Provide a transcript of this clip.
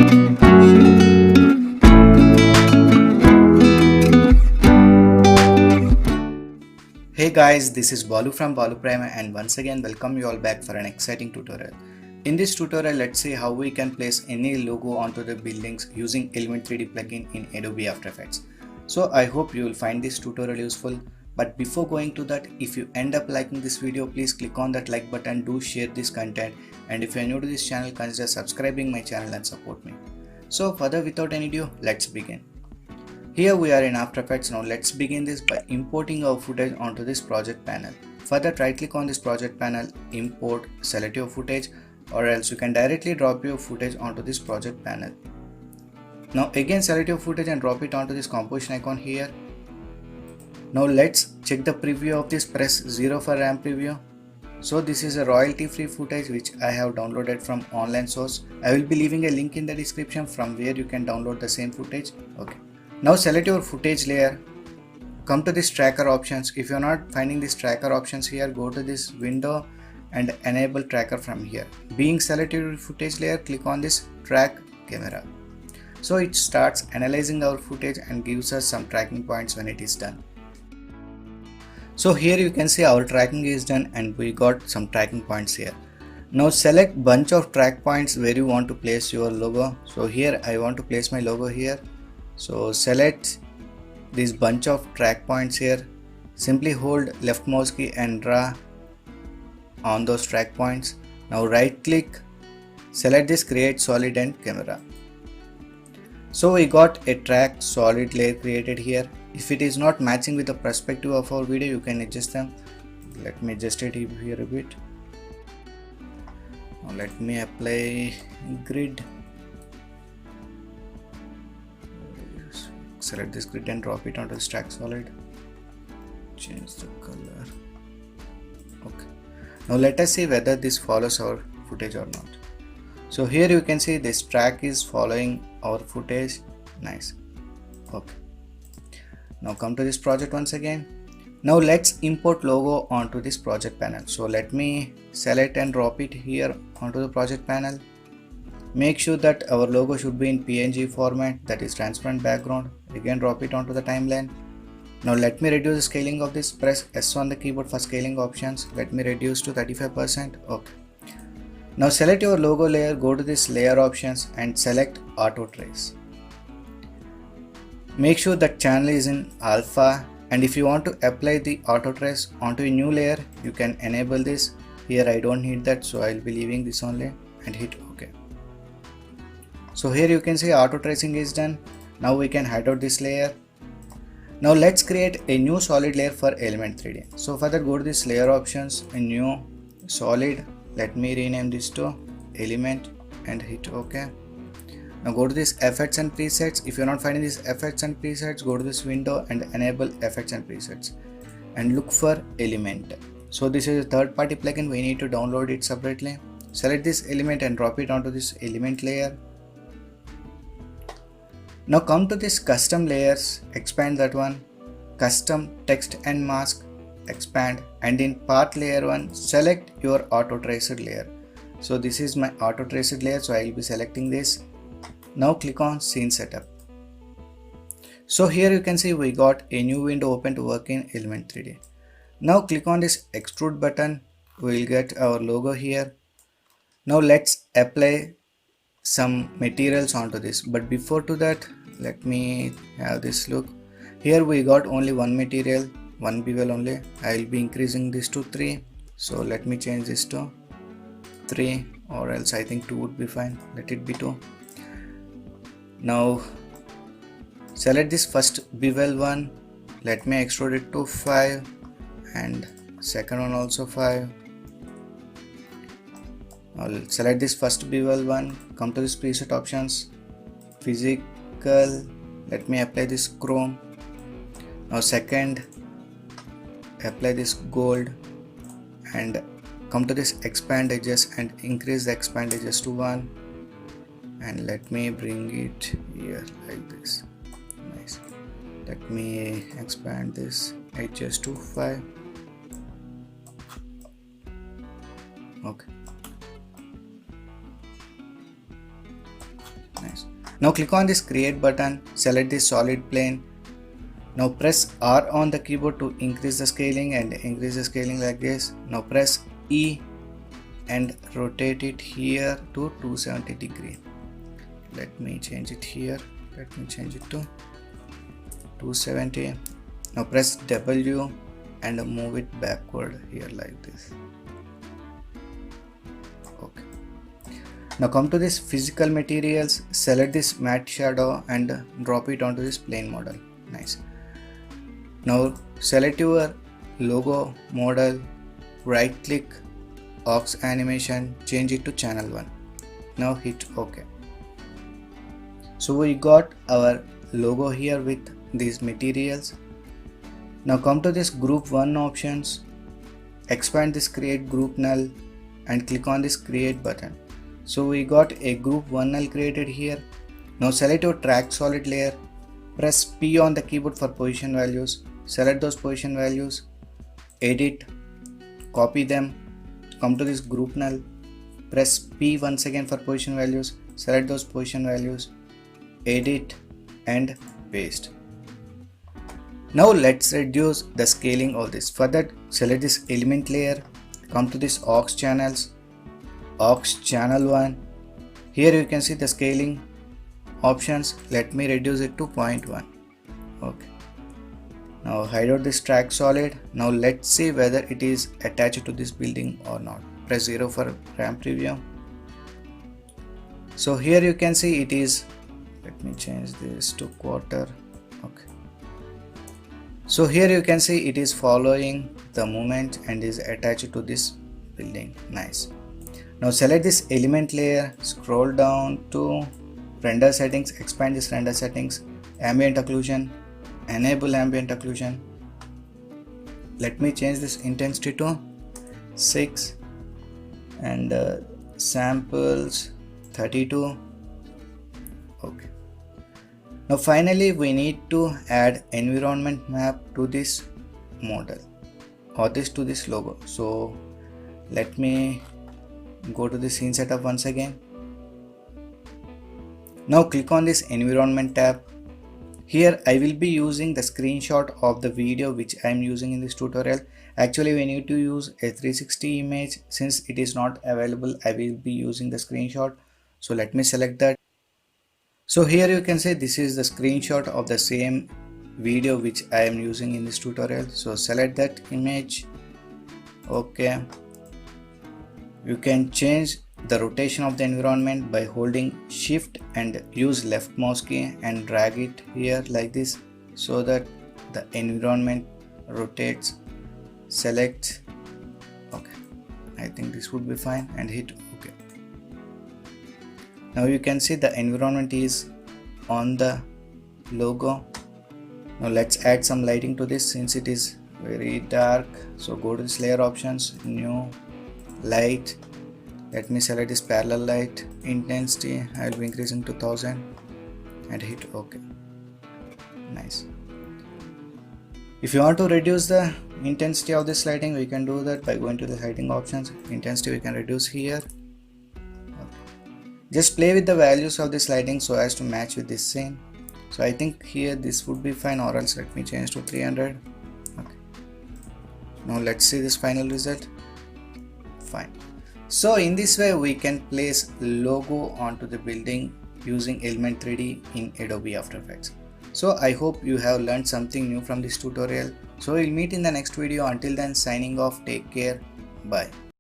Hey guys, this is Balu from Balu Prime and once again welcome you all back for an exciting tutorial. In this tutorial, let's see how we can place any logo onto the buildings using Element 3D plugin in Adobe After Effects. So I hope you will find this tutorial useful. But before going to that, if you end up liking this video, please click on that like button, do share this content, and if you are new to this channel, consider subscribing my channel and support me. So further without any ado, let's begin. Here we are in After Effects. Now let's begin this by importing our footage onto this project panel. For that, right click on this project panel, import, select your footage, or else you can directly drop your footage onto this project panel. Now again select your footage and drop it onto this composition icon here. Now let's check the preview of this, press 0 for RAM preview. So this is a royalty free footage which I have downloaded from online source. I will be leaving a link in the description from where you can download the same footage. Okay. Now select your footage layer, come to this tracker options. If you are not finding this tracker options here, go to this window and enable tracker from here. Being selected your footage layer, click on this track camera. So it starts analyzing our footage and gives us some tracking points when it is done. So here you can see our tracking is done and we got some tracking points here. Now select bunch of track points where you want to place your logo. So here I want to place my logo here. So select this bunch of track points here. Simply hold left mouse key and draw on those track points. Now right click, select this create solid end camera. So we got a track solid layer created here. If it is not matching with the perspective of our video, you can adjust them. Let me adjust it here a bit. Now let me apply grid. Select this grid and drop it onto the track solid. Change the color. Okay. Now let us see whether this follows our footage or not. So here you can see this track is following our footage. Nice. Okay. Now come to this project once again. Now let's import logo onto this project panel. So let me select and drop it here onto the project panel. Make sure that our logo should be in PNG format, that is transparent background. Again drop it onto the timeline. Now let me reduce the scaling of this. Press S on the keyboard for scaling options. Let me reduce to 35%. Okay. Now select your logo layer, go to this layer options and select auto trace. Make sure that channel is in alpha, and if you want to apply the auto trace onto a new layer, you can enable this. Here I don't need that, so I'll be leaving this only and hit OK. So here you can see auto tracing is done. Now we can hide out this layer. Now let's create a new solid layer for Element 3D. So for that, go to this layer options, a new solid. Let me rename this to Element and hit OK. Now go to this effects and presets. If you're not finding these effects and presets, go to this window and enable effects and presets and look for Element. So this is a third-party plugin. We need to download it separately. Select this element and drop it onto this element layer. Now come to this custom layers, expand that one, custom text and mask, expand, and in path layer 1 select your auto traced layer. So this is my auto traced layer, so I will be selecting this. Now click on scene setup. So here you can see we got a new window open to work in Element 3D. Now click on this extrude button. We will get our logo here. Now let's apply some materials onto this, but before to that, let me have this look. Here we got only one material, one bevel only. I will be increasing this to 3. So let me change this to 3, or else I think 2 would be fine. Let it be 2. Now select this first bevel one. Let me extrude it to 5 and second one also 5. I'll select this first bevel one, come to this preset options, physical, let me apply this chrome. Now second, apply this gold and come to this expand edges and increase the expand edges to 1 and let me bring it here like this. Nice. Let me expand this edges to 5. Okay. Nice. Now click on this create button, select this solid plane. Now press R on the keyboard to increase the scaling and increase the scaling like this. Now press E and rotate it here to 270 degree. Let me change it here. Let me change it to 270. Now press W and move it backward here like this. Okay. Now come to this physical materials, select this matte shadow and drop it onto this plane model. Nice. Now select your logo model, right click, aux animation, change it to channel 1. Now hit OK. So we got our logo here with these materials. Now come to this group 1 options, expand this create group null and click on this create button. So we got a group 1 null created here. Now select your track solid layer, press P on the keyboard for position values, select those position values, edit, copy them, come to this group null, press P once again for position values, select those position values, edit and paste. Now let's reduce the scaling of this. For that, select this element layer, come to this aux channels, aux channel 1. Here you can see the scaling options. Let me reduce it to 0.1. Okay. Now hide out this track solid. Now let's see whether it is attached to this building or not. Press 0 for ramp preview. So here you can see it is. Let me change this to quarter. Okay. So here you can see it is following the movement and is attached to this building. Nice. Now select this element layer, scroll down to render settings, expand this render settings, ambient occlusion, enable ambient occlusion. Let me change this intensity to 6 and samples 32. Okay. Now finally we need to add environment map to this model or to this logo. So let me go to the scene setup once again. Now click on this environment tab. Here I will be using the screenshot of the video which I am using in this tutorial. Actually we need to use a 360 image. Since it is not available, I will be using the screenshot. So let me select that. So here you can see this is the screenshot of the same video which I am using in this tutorial. So select that image. Okay. You can change the rotation of the environment by holding shift and use left mouse key and drag it here like this so that the environment rotates. Select. Okay. I think this would be fine and hit OK. Now you can see the environment is on the logo. Now let's add some lighting to this since it is very dark. So go to this layer options, new light. Let me select this parallel light intensity. I will be increasing to 1000 and hit OK. Nice. If you want to reduce the intensity of this lighting, we can do that by going to the lighting options. Intensity we can reduce here. Just play with the values of this lighting so as to match with this scene. So I think here this would be fine, or else let me change to 300. Okay. Now let's see this final result. Fine. So in this way we can place logo onto the building using Element 3D in Adobe After Effects. So I hope you have learned something new from this tutorial. So we'll meet in the next video. Until then, signing off. Take care. Bye.